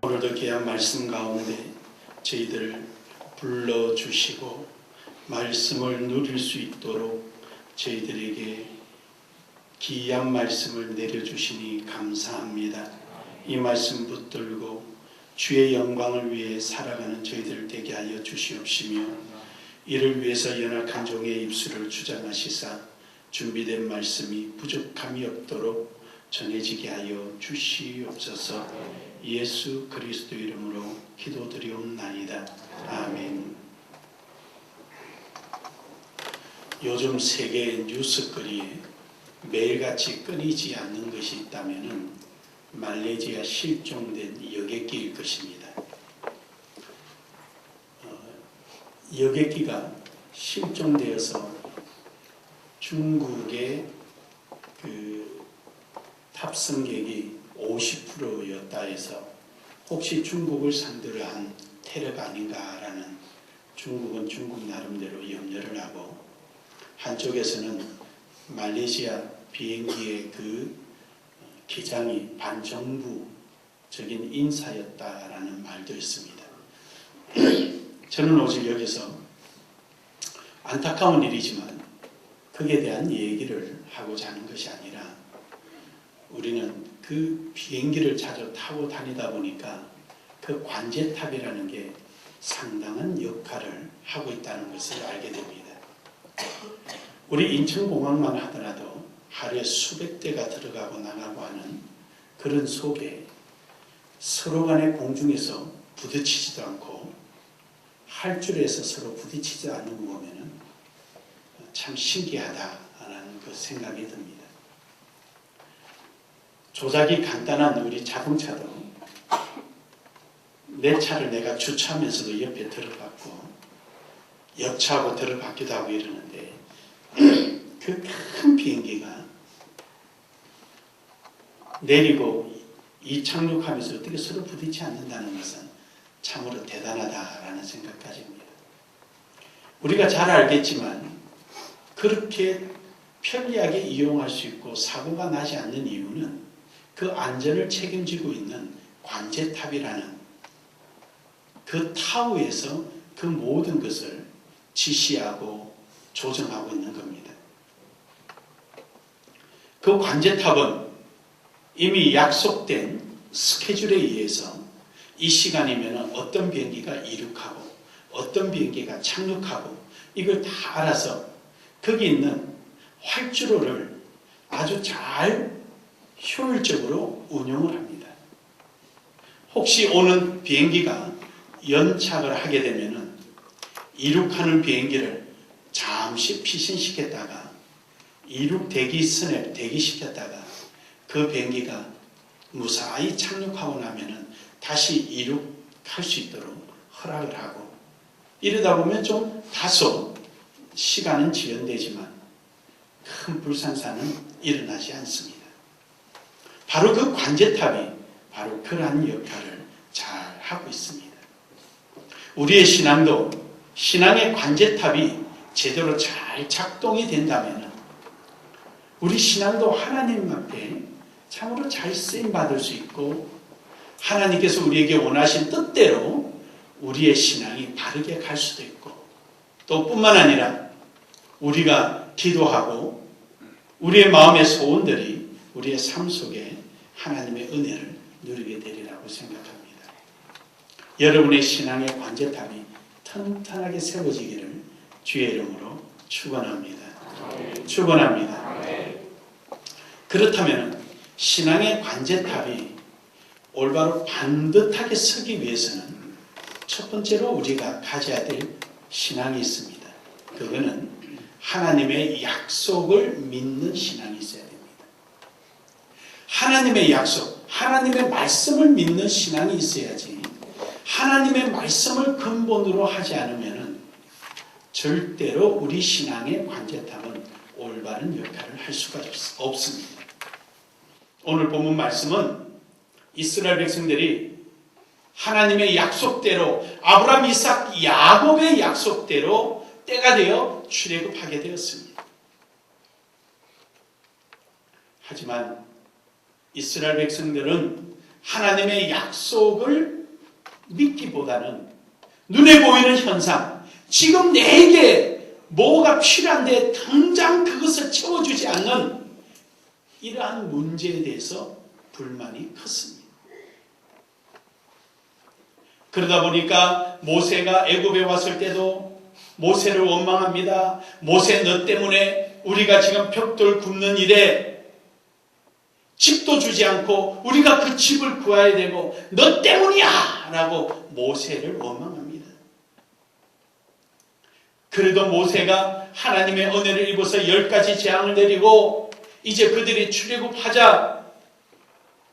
오늘도 귀한 말씀 가운데 저희들을 불러주시고 말씀을 누릴 수 있도록 저희들에게 귀한 말씀을 내려주시니 감사합니다. 이 말씀 붙들고 주의 영광을 위해 살아가는 저희들 되게 하여 주시옵시며, 이를 위해서 연약한 종의 입술을 주장하시사 준비된 말씀이 부족함이 없도록 전해지게 하여 주시옵소서. 예수 그리스도 이름으로 기도드리옵나이다. 아멘. 요즘 세계 뉴스거리에 매일같이 끊이지 않는 것이 있다면 말레이시아 실종된 여객기일 것입니다. 여객기가 실종되어서 중국의 탑승객이 50%였다 해서 혹시 중국을 상대로 한 테러가 아닌가라는, 중국은 중국 나름대로 염려를 하고, 한쪽에서는 말레이시아 비행기의 그 기장이 반정부적인 인사였다라는 말도 있습니다. 저는 오직 여기서 안타까운 일이지만 거기에 대한 얘기를 하고자 하는 것이 아니라, 우리는 그 비행기를 자주 타고 다니다 보니까 그 관제탑이라는 게 상당한 역할을 하고 있다는 것을 알게 됩니다. 우리 인천공항만 하더라도 하루에 수백 대가 들어가고 나가고 하는 그런 속에 서로 간에 공중에서 부딪히지도 않고 활주로에서 서로 부딪히지 않는 거 보면 참 신기하다라는 그 생각이 듭니다. 조작이 간단한 우리 자동차도 내 차를 내가 주차하면서도 옆에 들어봤고 옆차하고 들어봤기도 하고 이러는데, 그 큰 비행기가 내리고 이착륙하면서 어떻게 서로 부딪히지 않는다는 것은 참으로 대단하다라는 생각까지입니다. 우리가 잘 알겠지만 그렇게 편리하게 이용할 수 있고 사고가 나지 않는 이유는 그 안전을 책임지고 있는 관제탑이라는 그 타워에서 그 모든 것을 지시하고 조정하고 있는 겁니다. 그 관제탑은 이미 약속된 스케줄에 의해서 이 시간이면 어떤 비행기가 이륙하고 어떤 비행기가 착륙하고 이걸 다 알아서 거기 있는 활주로를 아주 잘 효율적으로 운영을 합니다. 혹시 오는 비행기가 연착을 하게 되면 이륙하는 비행기를 잠시 피신시켰다가 이륙 대기선에 대기시켰다가 그 비행기가 무사히 착륙하고 나면 다시 이륙할 수 있도록 허락을 하고, 이러다 보면 좀 다소 시간은 지연되지만 큰 불상사는 일어나지 않습니다. 바로 그 관제탑이 바로 그러한 역할을 잘 하고 있습니다. 우리의 신앙도 신앙의 관제탑이 제대로 잘 작동이 된다면 우리 신앙도 하나님 앞에 참으로 잘 쓰임받을 수 있고, 하나님께서 우리에게 원하신 뜻대로 우리의 신앙이 바르게 갈 수도 있고, 또 뿐만 아니라 우리가 기도하고 우리의 마음의 소원들이 우리의 삶 속에 하나님의 은혜를 누리게 되리라고 생각합니다. 여러분의 신앙의 관제탑이 튼튼하게 세워지기를 주의 이름으로 축원합니다. 축원합니다. 그렇다면 신앙의 관제탑이 올바로 반듯하게 서기 위해서는 첫 번째로 우리가 가져야 될 신앙이 있습니다. 그거는 하나님의 약속을 믿는 신앙이 있어야 됩니다. 하나님의 약속, 하나님의 말씀을 믿는 신앙이 있어야지, 하나님의 말씀을 근본으로 하지 않으면 절대로 우리 신앙의 관제탑은 올바른 역할을 할 수가 없습니다. 오늘 본문 말씀은 이스라엘 백성들이 하나님의 약속대로, 아브라함, 이삭, 야곱의 약속대로 때가 되어 출애굽하게 되었습니다. 하지만 이스라엘 백성들은 하나님의 약속을 믿기보다는 눈에 보이는 현상, 지금 내게 뭐가 필요한데 당장 그것을 채워주지 않는 이러한 문제에 대해서 불만이 컸습니다. 그러다 보니까 모세가 애굽에 왔을 때도 모세를 원망합니다. 모세, 너 때문에 우리가 지금 벽돌 굽는 일에 집도 주지 않고 우리가 그 집을 구해야 되고 너 때문이야! 라고 모세를 원망합니다. 그래도 모세가 하나님의 은혜를 입어서 10가지 재앙을 내리고 이제 그들이 출애굽하자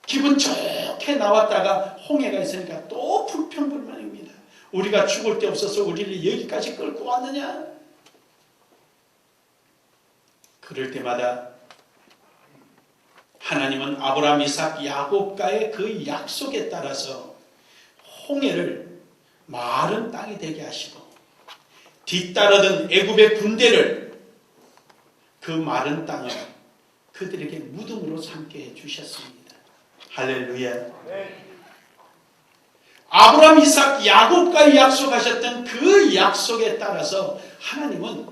기분 좋게 나왔다가 홍해가 있으니까 또 불평불만입니다. 우리가 죽을 데 없어서 우리를 여기까지 끌고 왔느냐? 그럴 때마다 하나님은 아브라함, 이삭, 야곱과의 그 약속에 따라서 홍해를 마른 땅이 되게 하시고 뒤따르던 애굽의 군대를 그 마른 땅을 그들에게 무덤으로 삼게 해주셨습니다. 할렐루야. 아브라함, 이삭, 야곱과의 약속하셨던 그 약속에 따라서 하나님은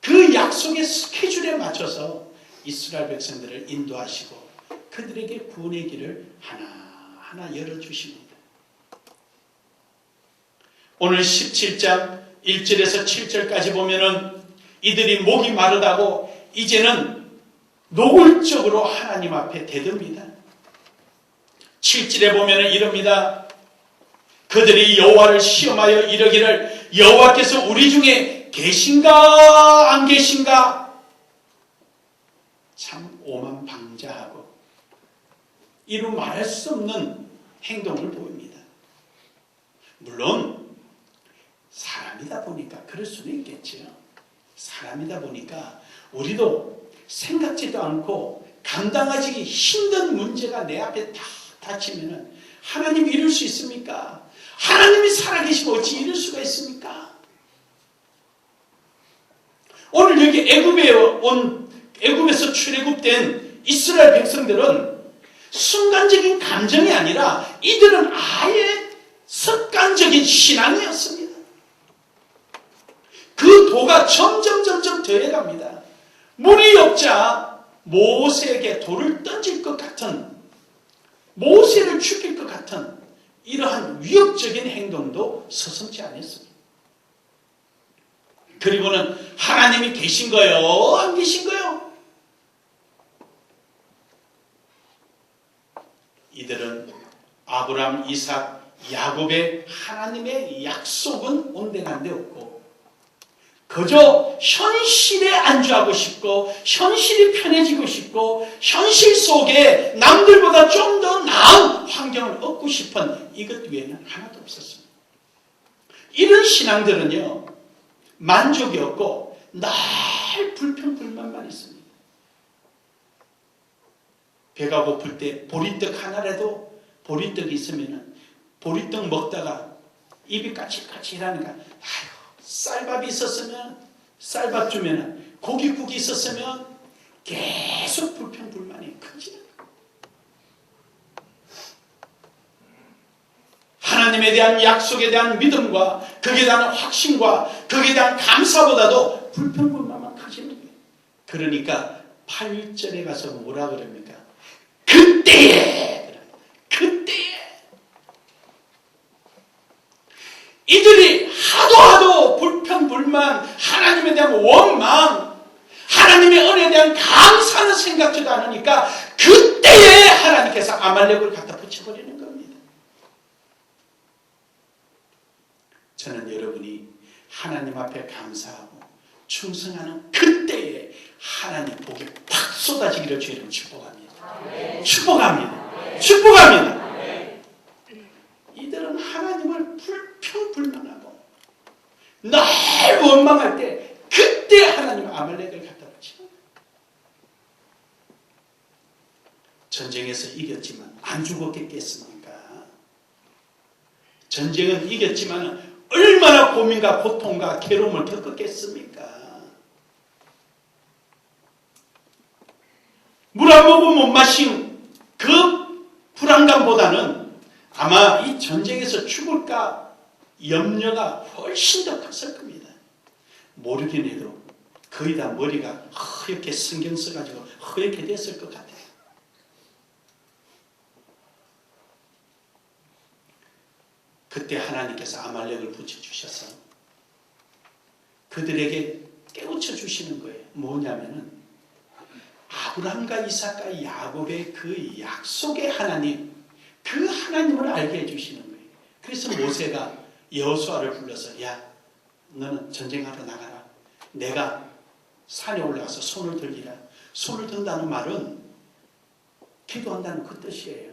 그 약속의 스케줄에 맞춰서 이스라엘 백성들을 인도하시고 그들에게 구원의 길을 하나하나 열어주십니다. 오늘 17장 1절에서 7절까지 보면은 이들이 목이 마르다고 이제는 노골적으로 하나님 앞에 대듭니다. 7절에 보면은 이럽니다. 그들이 여호와를 시험하여 이르기를 여호와께서 우리 중에 계신가 안 계신가? 참 오만방자하고 이루 말할 수 없는 행동을 보입니다. 물론 사람이다 보니까 그럴 수는 있겠죠. 사람이다 보니까 우리도 생각지도 않고 감당하기 힘든 문제가 내 앞에 다 닥치면은 하나님이 이룰 수 있습니까? 하나님이 살아계시면 어찌 이룰 수가 있습니까? 오늘 여기 애굽에서 출애굽된 이스라엘 백성들은 순간적인 감정이 아니라 이들은 아예 습관적인 신앙이었습니다. 그 도가 점점 더해갑니다. 물이 없자 모세에게 돌을 던질 것 같은, 모세를 죽일 것 같은 이러한 위협적인 행동도 서슴지 않았습니다. 그리고는 하나님이 계신 거요? 안 계신 거요? 이들은 아브라함, 이삭, 야곱의 하나님의 약속은 온데간데 없고 그저 현실에 안주하고 싶고 현실이 편해지고 싶고 현실 속에 남들보다 좀 더 나은 환경을 얻고 싶은 이것 외에는 하나도 없었습니다. 이런 신앙들은요 만족이 없고 늘 불평불만만 있습니다. 배가 고플 때 보리떡 하나라도 보리떡이 있으면 보리떡 먹다가 입이 까칠까칠하니까 아유 쌀밥이 있었으면 쌀밥 주면 고기국이 있었으면 계속 불평불만이 커지는 하나님에 대한 약속에 대한 믿음과 거기에 대한 확신과 거기에 대한 감사보다도 불평불만만 커지는 거예요. 그러니까 8절에 가서 뭐라 그럽니까? 그때에 이들이 하도 불평불만, 하나님에 대한 원망, 하나님의 은혜에 대한 감사는 생각지도 않으니까 그때에 하나님께서 아말렉을 갖다 붙여버리는 겁니다. 저는 여러분이 하나님 앞에 감사하고 충성하는 그때에 하나님 복이 팍 쏟아지기를 주의를 축복합니다. 축복합니다. 이들은 하나님을 불평불만하고 늘 원망할 때 그때 하나님 아말렉을 갖다 붙이는 거예요. 전쟁에서 이겼지만 안 죽었겠습니까? 전쟁은 이겼지만 얼마나 고민과 고통과 괴로움을 겪었겠습니까? 물 한 모금 못 마신 그 불안감보다는 아마 이 전쟁에서 죽을까 염려가 훨씬 더 컸을 겁니다. 모르긴 해도 거의 다 머리가 허옇게 신경 써가지고 허옇게 됐을 것 같아요. 그때 하나님께서 아말렉을 붙여주셔서 그들에게 깨우쳐 주시는 거예요. 뭐냐면은 아브라함과 이삭과 야곱의 그 약속의 하나님, 그 하나님을 알게 해주시는 거예요. 그래서 모세가 여호수아를 불러서 야, 너는 전쟁하러 나가라. 내가 산에 올라가서 손을 들리라. 손을 든다는 말은 기도한다는 그 뜻이에요.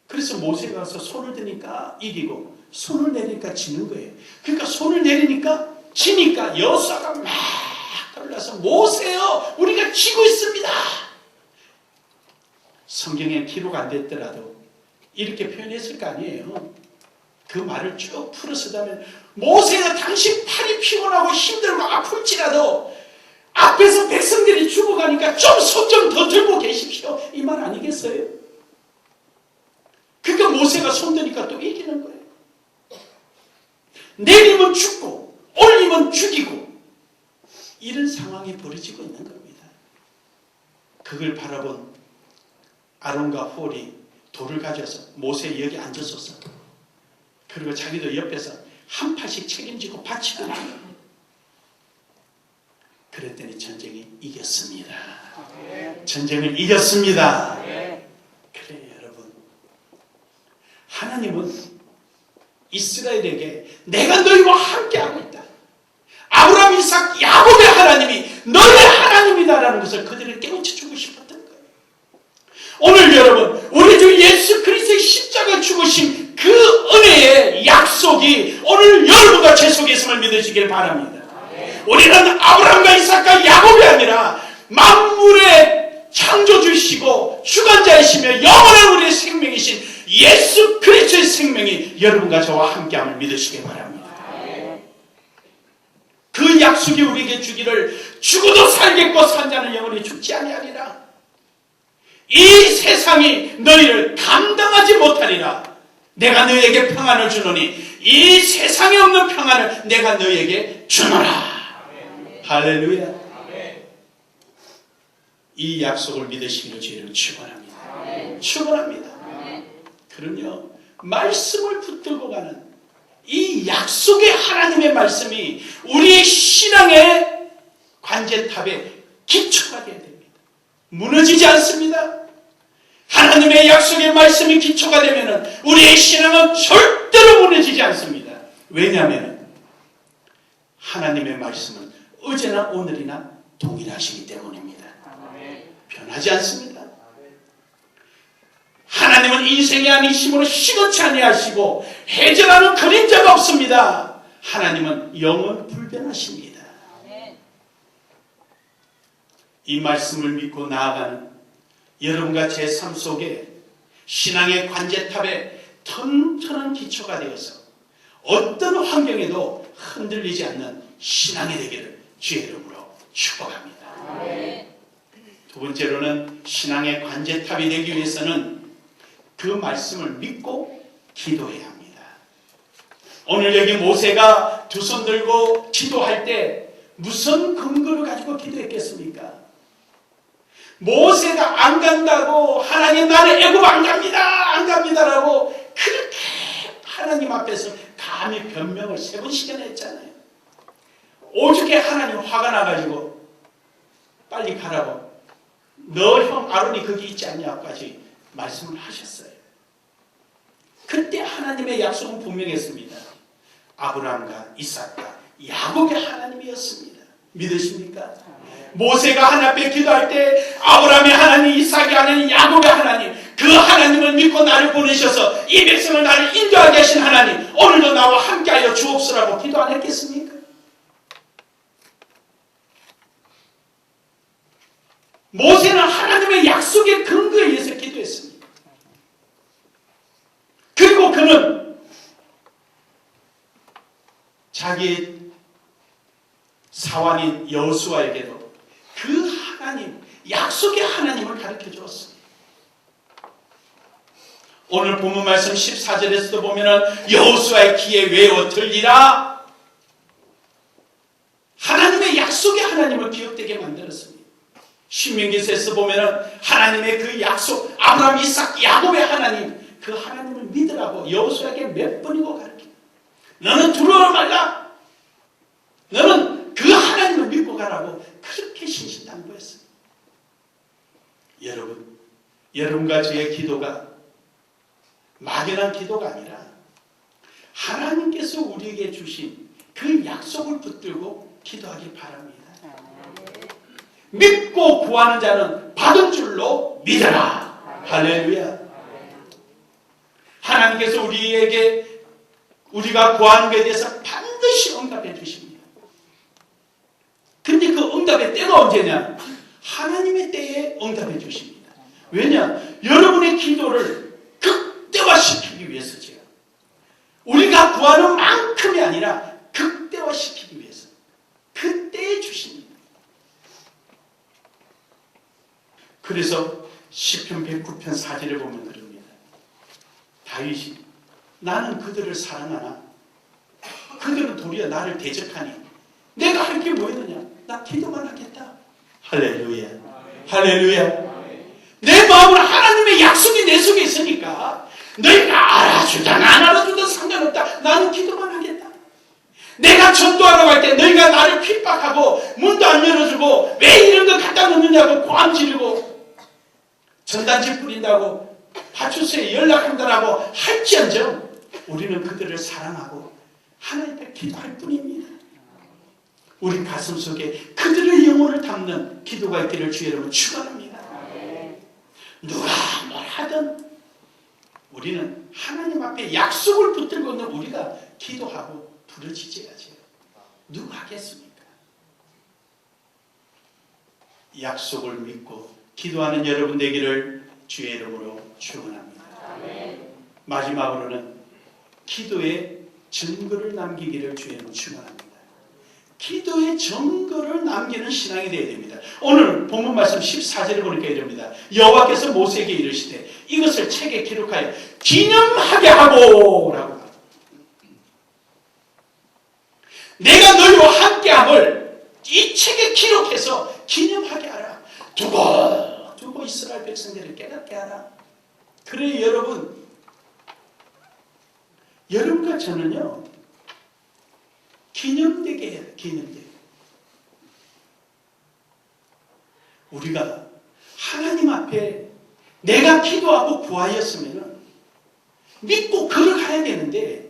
그래서 모세가 가서 손을 드니까 이기고 손을 내리니까 지는 거예요. 그러니까 손을 내리니까 지니까 여호수아가 막 올라서 모세요, 우리가 지고 있습니다. 성경에 기록 안 됐더라도 이렇게 표현했을 거 아니에요. 그 말을 쭉 풀어서다면 모세야, 당신 팔이 피곤하고 힘들고 아플지라도 앞에서 백성들이 죽어가니까 좀 손 좀 더 들고 계십시오, 이 말 아니겠어요? 그러니까 모세가 손 드니까 또 이기는 거예요. 내리면 죽고 올리면 죽이고 이런 상황이 벌어지고 있는 겁니다. 그걸 바라본 아론과 홀이 돌을 가져서 모세 여기 앉았었어. 그리고 자기도 옆에서 한 팔씩 책임지고 바치는 거예요. 그랬더니 전쟁이 이겼습니다. 전쟁을 이겼습니다. 그래요, 여러분. 하나님은 이스라엘에게 내가 너희와 함께하고 있다. 아브라함, 이삭, 야곱의 하나님이 너의 하나님이다라는 것을 그들을 깨우쳐주고 싶었던 거예요. 오늘 여러분, 우리 주 예수 그리스도의 십자가 죽으신 그 은혜의 약속이 오늘 여러분과 제 속에 있음을 믿으시길 바랍니다. 우리는 아브라함과 이삭과 야곱이 아니라 만물의 창조주시고 주관자이시며 영원한 우리의 생명이신 예수 그리스도의 생명이 여러분과 저와 함께함을 믿으시기 바랍니다. 그 약속이 우리에게 주기를 죽어도 살겠고 산 자는 영원히 죽지 아니하리라. 이 세상이 너희를 감당하지 못하리라. 내가 너희에게 평안을 주노니 이 세상에 없는 평안을 내가 너희에게 주노라. 할렐루야. 이 약속을 믿으시기를 주의를 축원합니다. 축원합니다. 그럼요, 말씀을 붙들고 가는 이 약속의 하나님의 말씀이 우리의 신앙의 관제탑에 기초가 되어야 됩니다. 무너지지 않습니다. 하나님의 약속의 말씀이 기초가 되면 우리의 신앙은 절대로 무너지지 않습니다. 왜냐하면 하나님의 말씀은 어제나 오늘이나 동일하시기 때문입니다. 변하지 않습니다. 하나님은 인생이 아니심으로 시건치 아니하시고 해전하는 그림자가 없습니다. 하나님은 영원 불변하십니다. 이 말씀을 믿고 나아가는 여러분과 제 삶 속에 신앙의 관제탑에 튼튼한 기초가 되어서 어떤 환경에도 흔들리지 않는 신앙이 되기를 주의 이름으로 축복합니다. 두 번째로는 신앙의 관제탑이 되기 위해서는 그 말씀을 믿고 기도해야 합니다. 오늘 여기 모세가 두 손 들고 기도할 때 무슨 근거를 가지고 기도했겠습니까? 모세가 안 간다고 하나님 나는 애굽 안 갑니다, 안 갑니다라고 그렇게 하나님 앞에서 감히 변명을 3번씩이나 했잖아요. 오죽에 하나님 화가 나가지고 빨리 가라고, 너 형 아론이 거기 있지 않냐까지 말씀을 하셨어요. 그때 하나님의 약속은 분명했습니다. 아브라함과 이삭과 야곱의 하나님이었습니다. 믿으십니까? 모세가 하나님 앞에 기도할 때 아브라함의 하나님, 이삭의 하나님, 야곱의 하나님, 그 하나님을 믿고 나를 보내셔서 이 백성을 나를 인도하게 하신 하나님, 오늘도 나와 함께하여 주옵소라고 기도 안 했겠습니까? 모세는 하나님의 약속의 근거에 의해서 기도했습니다. 그리고 그는 자기의 사환인 여호수아에게도 그 하나님, 약속의 하나님을 가르쳐 주었습니다. 오늘 본문 말씀 14절에서도 보면은 여호수아의 귀에 외워 들리라. 하나님의 약속의 하나님을 기억되게 만들었습니다. 신명기서에서 보면은 하나님의 그 약속, 아브라함, 이삭, 야곱의 하나님, 그 하나님을 믿으라고 여호수아에게 몇 번이고 가르쳐. 너는 두려워 말라. 너는 그 하나님을 믿고 가라고 그렇게 신신당부했어요. 여러분과 저의 기도가 막연한 기도가 아니라 하나님께서 우리에게 주신 그 약속을 붙들고 기도하기 바랍니다. 믿고 구하는 자는 받을 줄로 믿어라. 할렐루야. 하나님께서 우리에게 우리가 구하는 것에 대해서 반드시 응답해 주십니다. 그런데 그 응답의 때가 언제냐? 하나님의 때에 응답해 주십니다. 왜냐? 여러분의 기도를 극대화시키기 위해서죠. 우리가 구하는 만큼이 아니라 극대화시키기 위해서 그때에 주십니다. 그래서 시편 109편 4절에 보면 그럽니다. 다윗이 나는 그들을 사랑하나 그들은 도리어 나를 대적하니 내가 할 게 뭐였느냐? 나 기도만 하겠다. 할렐루야. 할렐루야. 내 마음은 하나님의 약속이 내 속에 있으니까 너희가 알아주든 안 알아주든 상관없다. 나는 기도만 하겠다. 내가 전도하러 갈 때 너희가 나를 핍박하고 문도 안 열어주고 왜 이런 거 갖다 놓느냐고 고함 지르고 전단지 뿌린다고 파출소에 연락한다라고 할지언정 우리는 그들을 사랑하고 하나님 앞에 기도할 뿐입니다. 우리 가슴 속에 그들의 영혼을 담는 기도가 있기를 주 여러분 축원합니다. 누가 뭘 하든 우리는 하나님 앞에 약속을 붙들고 있는 우리가 기도하고 부르짖어야죠. 누가 하겠습니까? 약속을 믿고 기도하는 여러분 되기를 주의 이름으로 축원합니다. 마지막으로는 기도에 증거를 남기기를 주의 이름으로 축원합니다. 기도의 증거를 남기는 신앙이 되어야 됩니다. 오늘 본문 말씀 14절에 보니까 이럽니다. 여호와께서 모세에게 이르시되 이것을 책에 기록하여 기념하게 하고 라고. 내가 너희와 함께함을 이 책에 기록해서 기념하게 하라. 두고 이스라엘 백성들을 깨닫게 하라. 그래 여러분과 저는요 기념되게 해요. 기념되게. 우리가 하나님 앞에 내가 기도하고 구하였으면 믿고 걸어가야 되는데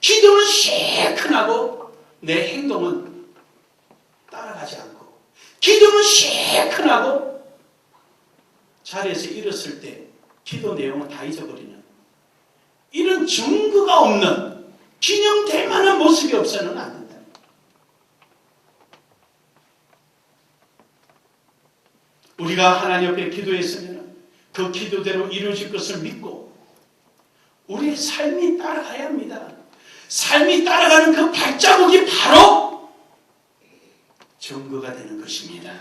기도는 시큰하고 내 행동은 따라가지 않고 기도는 시큰하고 자리에서 일었을 때 기도 내용을 다 잊어버리는 이런 증거가 없는 기념될 만한 모습이 없어서는 안 된다. 우리가 하나님 앞에 기도했으면 그 기도대로 이루어질 것을 믿고 우리의 삶이 따라가야 합니다. 삶이 따라가는 그 발자국이 바로 증거가 되는 것입니다.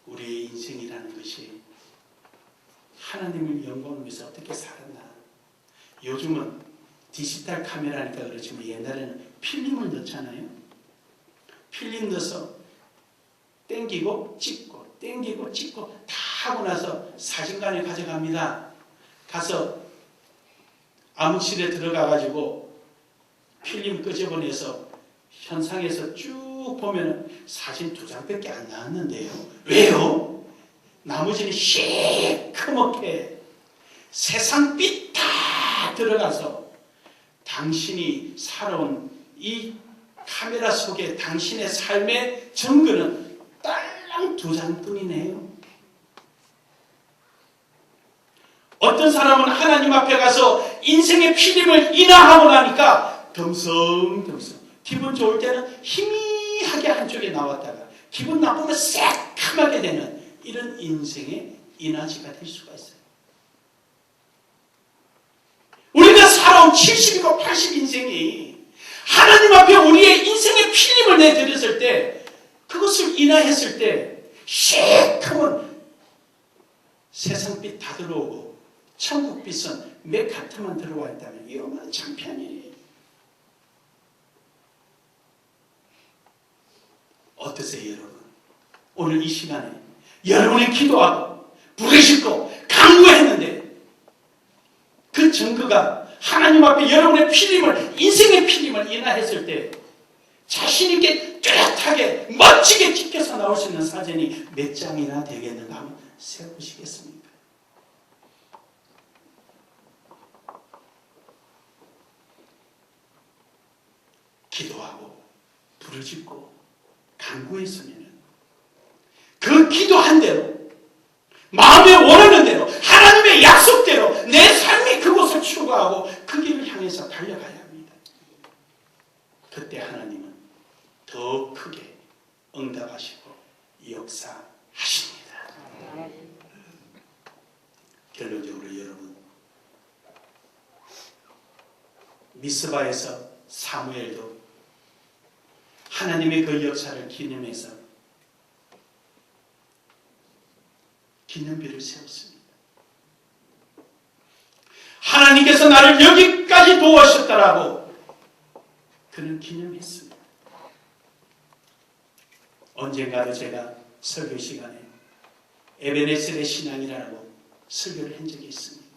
우리의 인생이라는 것이 하나님을 영광을 위해서 어떻게 살았나. 요즘은 디지털 카메라니까 그렇지만 옛날에는 필름을 넣잖아요. 필름 넣어서 땡기고 찍고 땡기고 찍고 다 하고 나서 사진관에 가져갑니다. 가서 암흑실에 들어가가지고 필름 끄집어내서 현상에서 쭉 보면 사진 2장밖에 안 나왔는데요. 왜요? 나머지는 시커멓게 세상 빛 다 들어가서 당신이 살아온 이 카메라 속에 당신의 삶의 증거는 딸랑 2장뿐이네요. 어떤 사람은 하나님 앞에 가서 인생의 필름을 인하하고 나니까 덤성덤성 기분 좋을 때는 희미하게 한쪽에 나왔다가 기분 나쁘면 새카맣게 되는 이런 인생의 인화지가 될 수가 있어요. 우리가 살아온 70이고 80 인생이 하나님 앞에 우리의 인생의 필름을 내드렸을 때 그것을 인화했을 때 시커먼 세상빛 다 들어오고 천국빛은 맥카트만 들어와 있다면 이거만 창피하니. 어떠세요 여러분? 오늘 이 시간에 여러분이 기도하고 부르짖고 간구했는데 그 증거가 하나님 앞에 여러분의 필임을, 인생의 필임을 인하했을 때 자신있게 뚜렷하게 멋지게 지켜서 나올 수 있는 사진이 몇 장이나 되겠는가 한번 세워보시겠습니까? 기도하고 부르짖고 간구했으면 그 기도한 대로 마음에 원하는 대로 하나님의 약속대로 내 삶이 그곳을 추구하고 그 길을 향해서 달려가야 합니다. 그때 하나님은 더 크게 응답하시고 역사하십니다. 결론적으로 여러분, 미스바에서 사무엘도 하나님의 그 역사를 기념해서 기념비를 세웠습니다. 하나님께서 나를 여기까지 도우셨다라고 그는 기념했습니다. 언젠가도 제가 설교 시간에 에베네셀의 신앙이라고 설교를 한 적이 있습니다.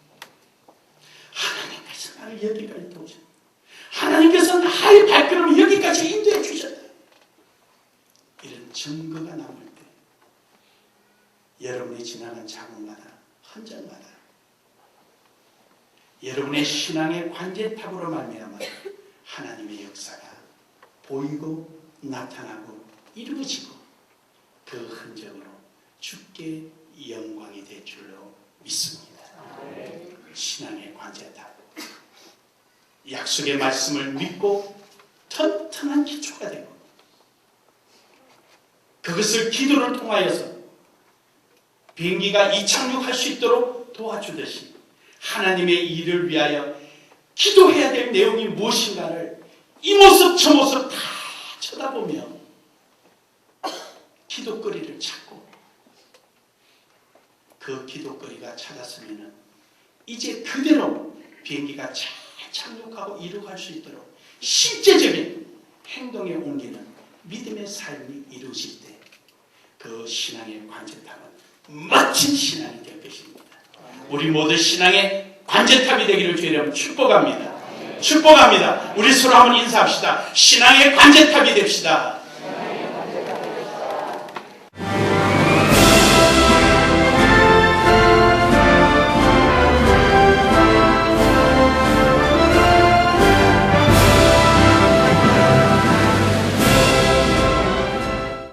하나님께서 나를 여기까지 도우셨다. 하나님께서 나의 발걸음을 여기까지 인도해 주셨다. 이런 증거가 남을 때 여러분이 지나는 자국마다 흔적마다 여러분의 신앙의 관제탑으로 말미암아 하나님의 역사가 보이고 나타나고 이루어지고 그 흔적으로 주께 영광이 될 줄로 믿습니다. 신앙의 관제탑, 약속의 말씀을 믿고 튼튼한 기초가 되고 그것을 기도를 통하여서 비행기가 이착륙할 수 있도록 도와주듯이 하나님의 일을 위하여 기도해야 될 내용이 무엇인가를 이 모습 저 모습 다 쳐다보며 기도거리를 찾고 그 기도거리가 찾았으면 이제 그대로 비행기가 잘 착륙하고 이루어갈 수 있도록 실제적인 행동에 옮기는 믿음의 삶이 이루어질 때 그 신앙의 관제탑은 멋진 신앙이 될 것입니다. 우리 모두 신앙의 관제탑이 되기를 주의 이름으로 축복합니다. 축복합니다. 우리 서로 한번 인사합시다. 신앙의 관제탑이 됩시다.